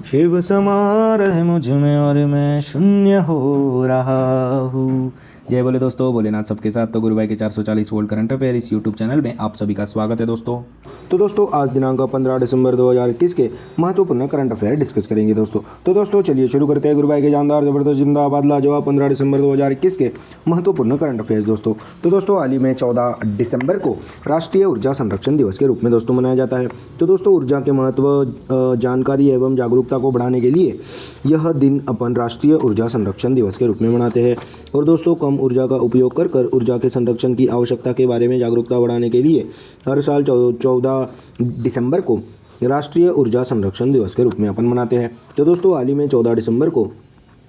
शिव समा रहे मुझ में और मैं शून्य हो रहा हूँ। जय बोले दोस्तों, भोलेनाथ सबके साथ। तो गुरु भाई के 440 वोल्ट करंट अफेयर इस यूट्यूब चैनल में आप सभी का स्वागत है दोस्तों। तो दोस्तों आज दिनांक 15 दिसंबर 2021 के महत्वपूर्ण करंट अफेयर डिस्कस करेंगे दोस्तों। तो दोस्तों चलिए शुरू करते हैं गुरु भाई के जानदार जबरदस्त जिंदाबाद लाजवाब 15 दिसंबर 2021 के महत्वपूर्ण करंट अफेयर्स दोस्तों। तो दोस्तों हाल ही में 14 दिसंबर को राष्ट्रीय ऊर्जा संरक्षण दिवस के रूप में दोस्तों मनाया जाता है। तो दोस्तों ऊर्जा के महत्व जानकारी एवं जागरूकता को बढ़ाने के लिए यह दिन अपन राष्ट्रीय ऊर्जा संरक्षण दिवस के रूप में मनाते हैं। और दोस्तों कम ऊर्जा का उपयोग कर ऊर्जा के संरक्षण की आवश्यकता के बारे में जागरूकता बढ़ाने के लिए हर साल 14 दिसंबर को राष्ट्रीय ऊर्जा संरक्षण दिवस के रूप में अपन मनाते हैं। तो दोस्तों हाल ही में 14 दिसंबर को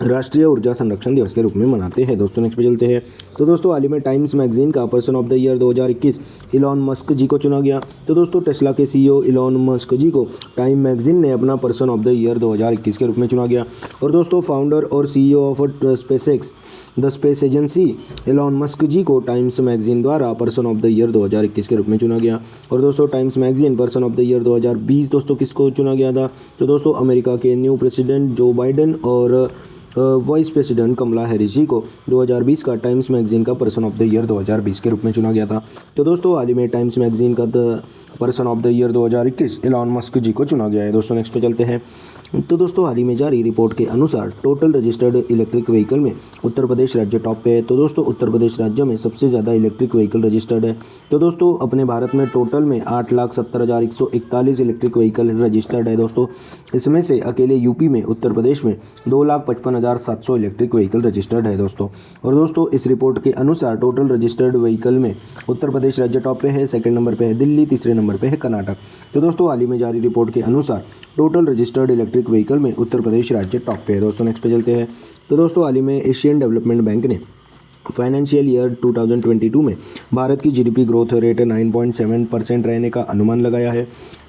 राष्ट्रीय ऊर्जा संरक्षण दिवस के रूप में मनाते हैं दोस्तों। नेक्स्ट पे चलते हैं। तो दोस्तों हाल ही में टाइम्स मैगजीन का person of the year 2021 Elon Musk ji को चुना गया। तो दोस्तों टेस्ला के सीईओ इलॉन मस्क जी को टाइम मैगजीन ने अपना पर्सन ऑफ द ईयर 2021 के रूप में चुना गया। और दोस्तों फाउंडर और CEO of SpaceX the space agency Elon Musk ji को टाइम्स मैगजीन द्वारा पर्सन ऑफ द ईयर 2021 के रूप में चुना गया। और दोस्तों Times magazine person of the year 2020 दोस्तों किसको चुना गया था? तो दोस्तों अमेरिका के न्यू प्रेसिडेंट जो बाइडेन और वाइस प्रेसिडेंट कमला हैरिस जी को 2020 का टाइम्स मैगजीन का पर्सन ऑफ द ईयर 2020 के रूप में चुना गया था। तो दोस्तों हाल ही में टाइम्स मैगजीन का person of the year 2021 Elon Musk ji को चुना गया है दोस्तों। नेक्स्ट पे चलते हैं। तो दोस्तों हाल ही में जारी रिपोर्ट के अनुसार टोटल रजिस्टर्ड इलेक्ट्रिक व्हीकल में उत्तर प्रदेश राज्य टॉप पे है। तो दोस्तों उत्तर प्रदेश राज्य में सबसे ज़्यादा इलेक्ट्रिक व्हीकल रजिस्टर्ड है। तो दोस्तों अपने भारत में टोटल में 8,70,141 इलेक्ट्रिक व्हीकल रजिस्टर्ड है दोस्तों। इसमें से अकेले यूपी में उत्तर प्रदेश में 2,55,700 इलेक्ट्रिक व्हीकल रजिस्टर्ड है दोस्तों। और दोस्तों इस रिपोर्ट के अनुसार टोटल रजिस्टर्ड व्हीकल में उत्तर प्रदेश राज्य टॉप पे है, सेकंड नंबर पे है दिल्ली, तीसरे नंबर पे है कर्नाटक। तो दोस्तों हाल ही में जारी रिपोर्ट के अनुसार टोटल रजिस्टर्ड इलेक्ट्रिक व्हीकल में उत्तर प्रदेश राज्य टॉप पे है दोस्तों। नेक्स्ट पे चलते हैं। तो दोस्तों हाल ही में एशियन डेवलपमेंट बैंक ने फाइनेंशियल ईयर 2022 में भारत की जीडीपी ग्रोथ रेट 9.7% रहने का अनुमान लगाया है।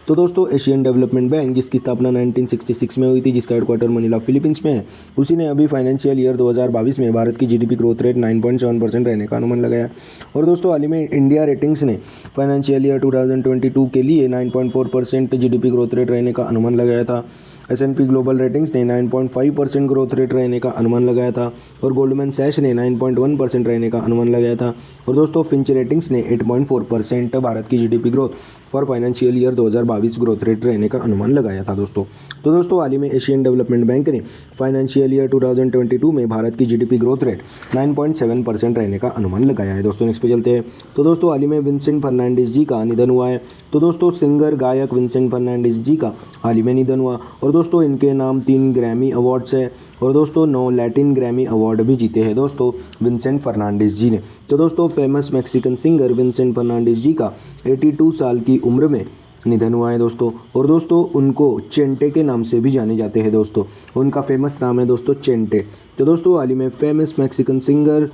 तो दोस्तों एशियन डेवलपमेंट बैंक जिसकी स्थापना 1966 में हुई थी, जिसका हेडक्वार्टर मनीला फिलीपींस में है, उसी ने अभी फाइनेंशियल ईयर 2022 में भारत की जीडीपी ग्रोथ रेट 9.7% रहने का अनुमान लगाया। और दोस्तों हाल ही में इंडिया रेटिंग्स ने फाइनेंशियल ईयर 2022 के लिए 9.4% जीडीपी ग्रोथ रेट रहने का अनुमान लगाया था। S&P ग्लोबल रेटिंग्स ने 9.5% ग्रोथ रेट रहने का अनुमान लगाया था। और गोल्डमैन सैच ने 9.1% रहने का अनुमान लगाया था। और दोस्तों फिंच रेटिंग्स ने 8.4% भारत की GDP growth for financial year 2022 growth rate रहने का अनुमान लगाया था दोस्तों। तो दोस्तों हाल ही में एशियन डेवलपमेंट बैंक ने फाइनेंशियल ईयर 2022 में भारत की जीडीपी ग्रोथ रेट 9.7% रहने का अनुमान लगाया है दोस्तों। नेक्स्ट पे चलते हैं। तो दोस्तों हाल ही में विंसेंट फर्नांडिस जी का निधन हुआ है। तो दोस्तों सिंगर गायक विंसेंट फर्नांडिस जी का हाल ही में निधन हुआ। और दोस्तों इनके नाम 3 ग्रैमी अवार्ड्स है और दोस्तों 9 लैटिन ग्रैमी अवार्ड भी जीते हैं दोस्तों विंसेंट फर्नांडिस जी ने। तो दोस्तों famous Mexican singer Vincent Fernandez ji का 82 साल की उम्र में निधन हुआ है दोस्तों। और दोस्तों उनको चेंटे के नाम से भी जाने जाते हैं दोस्तों। उनका फेमस नाम है दोस्तों चेंटे। तो दोस्तों हाल ही में famous Mexican singer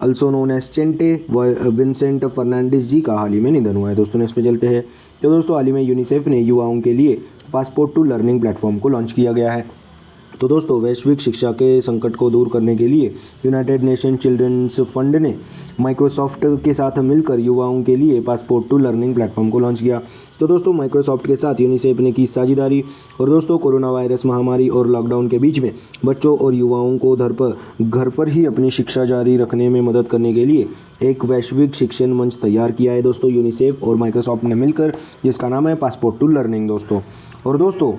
also known as Chente Vincent Fernandez ji का हाल ही में निधन हुआ है दोस्तों। नेक्स्ट पे चलते हैं। तो दोस्तों हाल ही में यूनिसेफ ने युवाओं के लिए पासपोर्ट टू लर्निंग प्लेटफॉर्म को लॉन्च किया गया है। तो दोस्तों वैश्विक शिक्षा के संकट को दूर करने के लिए यूनाइटेड नेशन चिल्ड्रंस फंड ने माइक्रोसॉफ्ट के साथ मिलकर युवाओं के लिए पासपोर्ट टू लर्निंग प्लेटफॉर्म को लॉन्च किया। तो दोस्तों माइक्रोसॉफ्ट के साथ यूनिसेफ ने की साझेदारी। और दोस्तों कोरोना वायरस महामारी और लॉकडाउन के बीच में बच्चों और युवाओं को घर पर ही अपनी शिक्षा जारी रखने में मदद करने के लिए एक वैश्विक शिक्षण मंच तैयार किया है दोस्तों यूनिसेफ और माइक्रोसॉफ्ट ने मिलकर, जिसका नाम है पासपोर्ट टू लर्निंग दोस्तों। और दोस्तों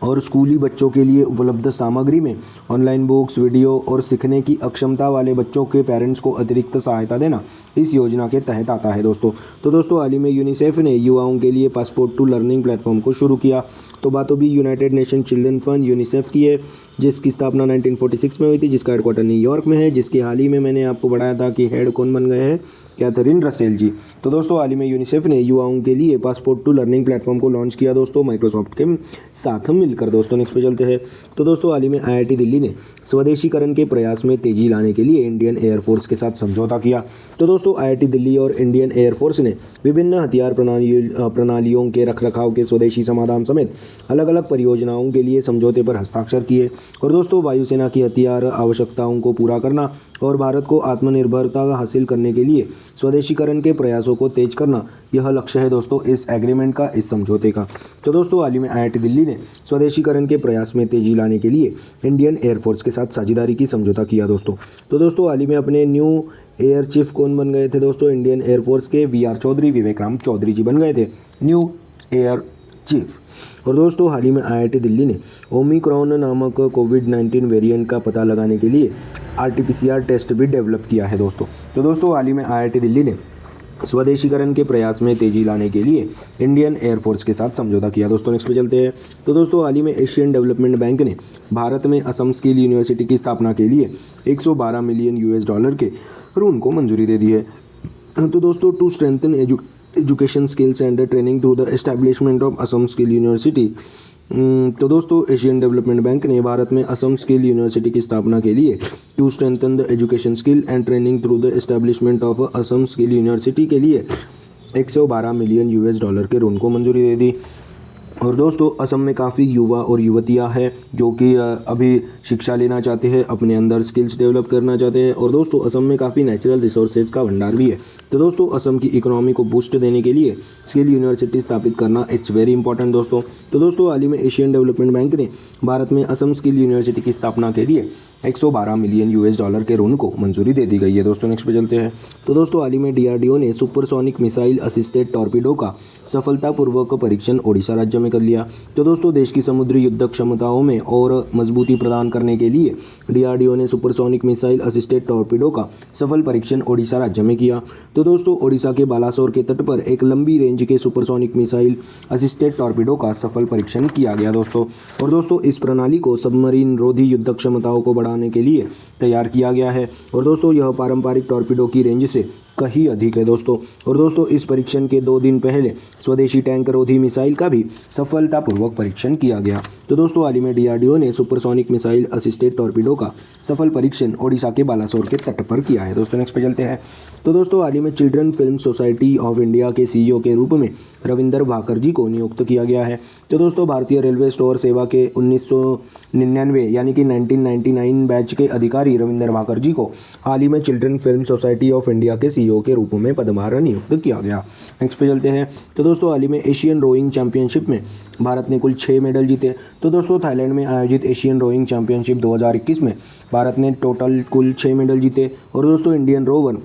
और स्कूली बच्चों के लिए उपलब्ध सामग्री में ऑनलाइन बुक्स, वीडियो और सीखने की अक्षमता वाले बच्चों के पेरेंट्स को अतिरिक्त सहायता देना इस योजना के तहत आता है दोस्तों। तो दोस्तों हाल ही में यूनिसेफ ने युवाओं के लिए पासपोर्ट टू लर्निंग प्लेटफॉर्म को शुरू किया। तो बातों भी United nation children fund UNICEF की है, जिसकी स्थापना 1946 में हुई थी, जिसका हेडक्वार्टर न्यूयॉर्क में है, जिसके हाल ही में मैंने आपको बताया था कि हेड कौन बन गए हैं, कैथरीन रसेल जी। तो दोस्तों हाल ही में यूनिसेफ ने युवाओं के लिए पासपोर्ट टू लर्निंग प्लेटफॉर्म को लॉन्च किया दोस्तों माइक्रोसॉफ्ट के साथ मिलकर दोस्तों। नेक्स्ट पे चलते हैं। तो दोस्तों हाल ही में IIT दिल्ली ने स्वदेशीकरण के प्रयास में तेजी लाने के लिए इंडियन एयरफोर्स के साथ समझौता किया। तो दोस्तों IIT दिल्ली और इंडियन एयरफोर्स ने विभिन्न हथियार प्रणालियों के रखरखाव के स्वदेशी समाधान समेत अलग अलग परियोजनाओं के लिए समझौते पर हस्ताक्षर किए। और दोस्तों वायुसेना की हथियार आवश्यकताओं को पूरा करना और भारत को आत्मनिर्भरता हासिल करने के लिए स्वदेशीकरण के प्रयासों को तेज करना, यह लक्ष्य है दोस्तों इस एग्रीमेंट का, इस समझौते का। तो दोस्तों हाल ही में IIT दिल्ली ने स्वदेशीकरण के प्रयास में तेजी लाने के लिए इंडियन एयरफोर्स के साथ साझेदारी की समझौता किया दोस्तों। तो दोस्तों हाल ही में अपने न्यू एयर चीफ कौन बन गए थे दोस्तों? इंडियन एयरफोर्स के वी आर चौधरी, विवेक राम चौधरी जी बन गए थे न्यू एयर चीफ। और दोस्तों हाल ही में IIT दिल्ली ने ओमिक्रॉन नामक कोविड-19 वेरिएंट का पता लगाने के लिए RT-PCR टेस्ट भी डेवलप किया है दोस्तों। तो दोस्तों हाल ही में IIT दिल्ली ने स्वदेशीकरण के प्रयास में तेजी लाने के लिए इंडियन एयरफोर्स के साथ समझौता किया दोस्तों। नेक्स्ट पे चलते हैं। तो दोस्तों हाल ही में एशियन डेवलपमेंट बैंक ने भारत में असम स्किल यूनिवर्सिटी की स्थापना के लिए $112 मिलियन के ऋण को मंजूरी दे दी है। तो दोस्तों to strengthen education skills and training through the establishment of Assam skill university. तो दोस्तों एशियन डेवलपमेंट बैंक ने भारत में असम स्किल यूनिवर्सिटी की स्थापना के लिए to strengthen the education skill and training through the establishment of Assam skill university के लिए $112 मिलियन के ऋण को मंजूरी दे दी। और दोस्तों असम में काफ़ी युवा और युवतियां हैं जो कि अभी शिक्षा लेना चाहते हैं, अपने अंदर स्किल्स डेवलप करना चाहते हैं। और दोस्तों असम में काफ़ी नेचुरल रिसोर्सेज का भंडार भी है। तो दोस्तों असम की इकोनॉमी को बूस्ट देने के लिए स्किल यूनिवर्सिटी स्थापित करना इट्स वेरी इंपॉर्टेंट दोस्तों। तो दोस्तों हाल ही में एशियन डेवलपमेंट बैंक ने भारत में असम स्किल यूनिवर्सिटी की स्थापना के लिए $112 मिलियन के ऋण को मंजूरी दे दी गई है दोस्तों। नेक्स्ट पे चलते हैं। तो दोस्तों हाल ही में DRDO ने सुपरसोनिक मिसाइल असिस्टेड टॉर्पीडो का सफलतापूर्वक परीक्षण ओडिशा राज्य में कर लिया। तो दोस्तों देश की समुद्री युद्ध क्षमताओं में और मजबूती प्रदान करने के लिए DRDO ने सुपरसोनिक मिसाइल असिस्टेड टॉर्पीडो का सफल परीक्षण ओडिशा राज्य में किया। तो दोस्तों ओडिशा के बालासोर के तट पर एक लंबी रेंज के सुपरसोनिक मिसाइल असिस्टेड टॉर्पीडो का सफल परीक्षण किया गया दोस्तों। और दोस्तों इस प्रणाली को सबमरीन रोधी युद्ध क्षमताओं को बढ़ाने के लिए तैयार किया गया है। और दोस्तों यह पारंपरिक टॉर्पीडो की रेंज से कहीं अधिक है दोस्तों। और दोस्तों इस परीक्षण के 2 दिन पहले स्वदेशी टैंक रोधी मिसाइल का भी सफलतापूर्वक परीक्षण किया गया। तो दोस्तों हाल ही में DRDO ने सुपरसोनिक मिसाइल असिस्टेड टॉर्पीडो का सफल परीक्षण ओडिशा के बालासोर के तट पर किया है दोस्तों। नेक्स्ट पे चलते हैं। तो दोस्तों हाल ही में children film society of India के CEO के रूप में रविंदर भाकर जी को नियुक्त किया गया है। तो दोस्तों भारतीय रेलवे स्टोर सेवा के 1999 यानी कि 1999 बैच के अधिकारी रविंदर भाकर जी को हाल ही में children film society of India के CEO के रूप में पदभार नियुक्त किया गया। नेक्स्ट पे चलते हैं। तो दोस्तों हाल ही में एशियन रोइंग चैंपियनशिप में भारत ने कुल 6 मेडल जीते। तो दोस्तों थाईलैंड में आयोजित एशियन रोइंग चैंपियनशिप 2021 में भारत ने टोटल कुल 6 मेडल जीते। और दोस्तों Indian rower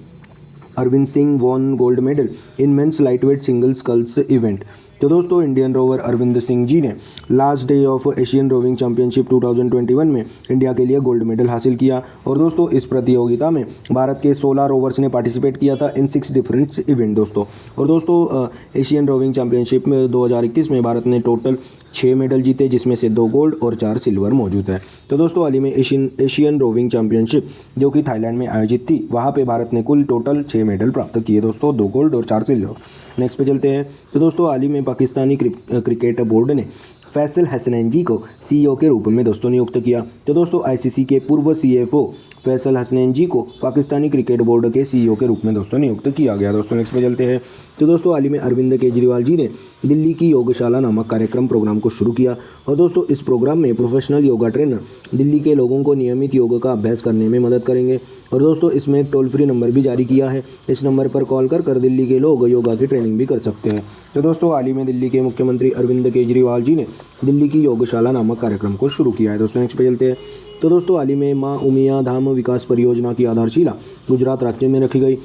Arvind Singh won gold medal in men's lightweight single sculls event. तो दोस्तों इंडियन रोवर अरविंद सिंह जी ने last day of Asian rowing championship 2021 में इंडिया के लिए गोल्ड मेडल हासिल किया। और दोस्तों इस प्रतियोगिता में भारत के 16 रोवर्स ने पार्टिसिपेट किया था इन 6 डिफरेंट इवेंट दोस्तों। और दोस्तों एशियन रोविंग चैंपियनशिप में 2021 में भारत ने टोटल 6 मेडल जीते, जिसमें से 2 गोल्ड और 4 सिल्वर मौजूद है। तो दोस्तों हाल ही में एशियन रोविंग चैंपियनशिप जो कि थाईलैंड में आयोजित थी, वहाँ पे भारत ने कुल टोटल 6 मेडल प्राप्त किए दोस्तों, 2 गोल्ड और 4 सिल्वर। नेक्स्ट पे चलते हैं। तो दोस्तों हाल ही में पाकिस्तानी क्रिकेट बोर्ड ने फैसल हसनैन जी को CEO के रूप में दोस्तों नियुक्त किया। तो दोस्तों ICC के पूर्व CFO फैसल हसनैन जी को पाकिस्तानी क्रिकेट बोर्ड के CEO के रूप में दोस्तों नियुक्त किया गया दोस्तों। नेक्स्ट पे चलते हैं। तो दोस्तों हाल ही में अरविंद केजरीवाल जी ने दिल्ली की योगशाला नामक प्रोग्राम को शुरू किया। और दोस्तों इस प्रोग्राम में प्रोफेशनल योगा ट्रेनर दिल्ली के लोगों को नियमित योग का अभ्यास करने में मदद करेंगे। और दोस्तों इसमें एक टोल फ्री नंबर भी जारी किया है। इस नंबर पर कॉल कर दिल्ली के लोग योगा की ट्रेनिंग भी कर सकते हैं। तो दोस्तों हाल ही में दिल्ली के मुख्यमंत्री अरविंद केजरीवाल जी ने दिल्ली की योगशाला नामक कार्यक्रम को शुरू किया है दोस्तों। नेक्स्ट पे चलते हैं। तो दोस्तों हाल ही में माँ उमिया धाम विकास परियोजना की आधारशिला गुजरात राज्य में रखी गई।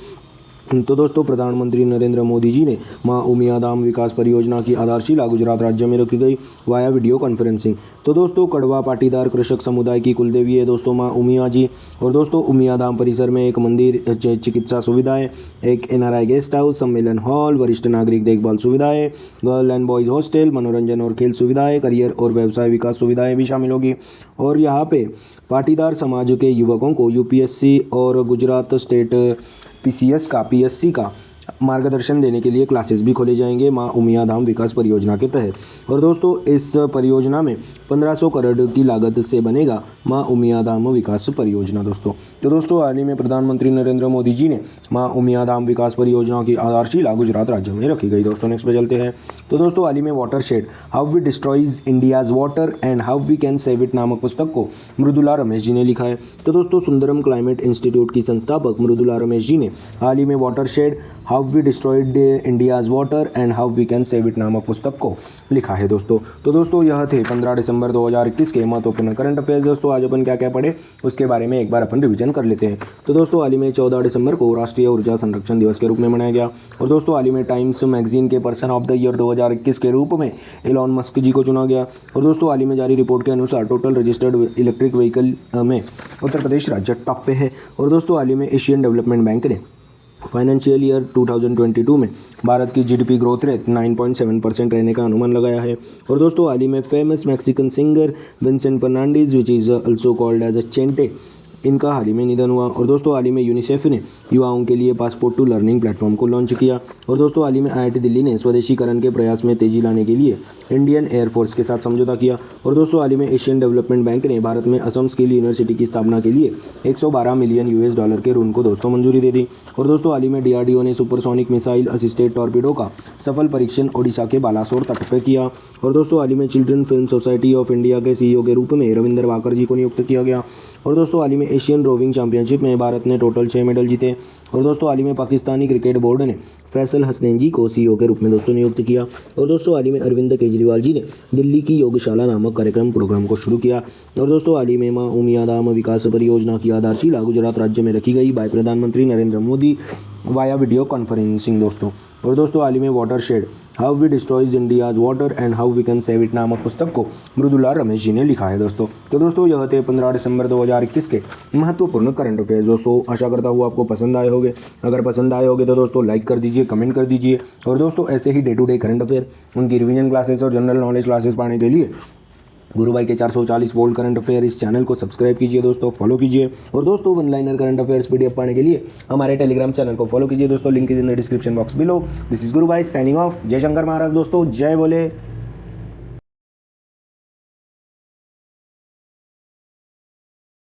तो दोस्तों प्रधानमंत्री नरेंद्र मोदी जी ने माँ उमिया धाम विकास परियोजना की आधारशिला गुजरात राज्य में रखी गई वाया वीडियो कॉन्फ्रेंसिंग। तो दोस्तों कड़वा पाटीदार कृषक समुदाय की कुलदेवी है दोस्तों माँ उमिया जी। और दोस्तों उमिया धाम परिसर में एक मंदिर, चिकित्सा सुविधाएं, एक NRI गेस्ट हाउस, सम्मेलन हॉल, वरिष्ठ नागरिक देखभाल सुविधाएं, गर्ल एंड बॉयज़ हॉस्टल, मनोरंजन और खेल सुविधाएं, करियर और व्यवसाय विकास सुविधाएं भी शामिल होगी। और यहाँ पे पाटीदार समाज के युवकों को UPSC और गुजरात स्टेट PSC का मार्गदर्शन देने के लिए क्लासेस भी खोले जाएंगे माँ उमिया धाम विकास परियोजना के तहत। और दोस्तों इस परियोजना में 1500 करोड़ की लागत से बनेगा माँ उमिया धाम विकास परियोजना दोस्तों। तो दोस्तों हाल ही में प्रधानमंत्री नरेंद्र मोदी जी ने माँ उमिया धाम विकास परियोजना की आधारशिला गुजरात राज्य में रखी गई दोस्तों। नेक्स्ट पे चलते हैं। तो दोस्तों हाल ही में watershed how we destroys India's water and how we can save it नामक पुस्तक को मृदुला रमेश जी ने लिखा है। तो दोस्तों सुंदरम क्लाइमेट इंस्टीट्यूट की संस्थापक मृदुला रमेश जी ने हाल ही में watershed how how we destroyed India's water and how we can save it नामक पुस्तक को लिखा है दोस्तों। तो दोस्तों यह थे 15 दिसंबर 2021 के महत्वपूर्ण करंट अफेयर्स। दोस्तों आज अपन क्या क्या पढ़े उसके बारे में एक बार अपन रिवीजन कर लेते हैं। तो दोस्तों हाल ही में 14 दिसंबर को राष्ट्रीय ऊर्जा संरक्षण दिवस के रूप में मनाया गया। और दोस्तों हाल ही में टाइम्स मैगजीन के पर्सन ऑफ द ईयर 2021 के रूप में एलॉन मस्क जी को चुना गया। और दोस्तों हाल ही में जारी रिपोर्ट के अनुसार टोटल रजिस्टर्ड इलेक्ट्रिक व्हीकल में उत्तर प्रदेश राज्य टॉप पे है। और दोस्तों हाल ही में एशियन डेवलपमेंट बैंक ने फाइनेंशियल ईयर 2022 में भारत की जीडीपी ग्रोथ रेट 9.7% रहने का अनुमान लगाया है। और दोस्तों हाल ही में famous Mexican singer Vincent Fernandez which is also called as a Chente, इनका हाल ही में निधन हुआ। और दोस्तों हाल ही में यूनिसेफ ने युवाओं के लिए पासपोर्ट टू लर्निंग प्लेटफॉर्म को लॉन्च किया। और दोस्तों हाल ही में आईआईटी दिल्ली ने स्वदेशीकरण के प्रयास में तेजी लाने के लिए इंडियन एयरफोर्स के साथ समझौता किया। और दोस्तों हाल ही में एशियन डेवलपमेंट बैंक ने भारत में असम स्किल यूनिवर्सिटी की स्थापना के लिए $112 मिलियन के ऋण को दोस्तों मंजूरी दे दी। और दोस्तों हाल ही में डीआरडीओ ने सुपरसोनिक मिसाइल असिस्टेड टॉर्पीडो का सफल परीक्षण ओडिशा के बालासोर तट पर किया। और दोस्तों हाल ही में children film society of India के सीईओ के रूप में रविंदर वाकर जी को नियुक्त किया गया। और दोस्तों हाल ही में एशियन रोविंग चैंपियनशिप में भारत ने टोटल 6 मेडल जीते। और दोस्तों हाल ही में पाकिस्तानी क्रिकेट बोर्ड ने फैसल हसनैन जी को सीईओ के रूप में दोस्तों नियुक्त किया। और दोस्तों हाल ही में अरविंद केजरीवाल जी ने दिल्ली की योगशाला नामक प्रोग्राम को शुरू किया। और दोस्तों हाल ही में मां उमियाधाम विकास परियोजना की आधारशिला गुजरात राज्य में रखी गई बाय प्रधानमंत्री Narendra Modi via video conferencing दोस्तों। और दोस्तों हाल ही में watershed how we destroys India's water and how we can save it नामक पुस्तक को मृदुला रमेश जी ने लिखा है दोस्तों। तो दोस्तों यह थे 15 दिसंबर 2021 के महत्वपूर्ण करंट अफेयर्स। दोस्तों आशा करता हूँ आपको पसंद आए होंगे। अगर पसंद आए होंगे तो दोस्तों लाइक कर दीजिए, कमेंट कर दीजिए। और दोस्तों ऐसे ही day to day current affair, उनकी रिवीजन क्लासेस और जनरल नॉलेज क्लासेस पाने के लिए गुरु भाई के 440 वोल्ट करंट अफेयर इस चैनल को सब्सक्राइब कीजिए दोस्तों, फॉलो कीजिए। और दोस्तों one liner current affairs PDF पाने के लिए हमारे टेलीग्राम चैनल को फॉलो कीजिए दोस्तों, link is in the description box below. This is गुरु भाई साइनिंग ऑफ। जय शंकर महाराज दोस्तों, जय बोले।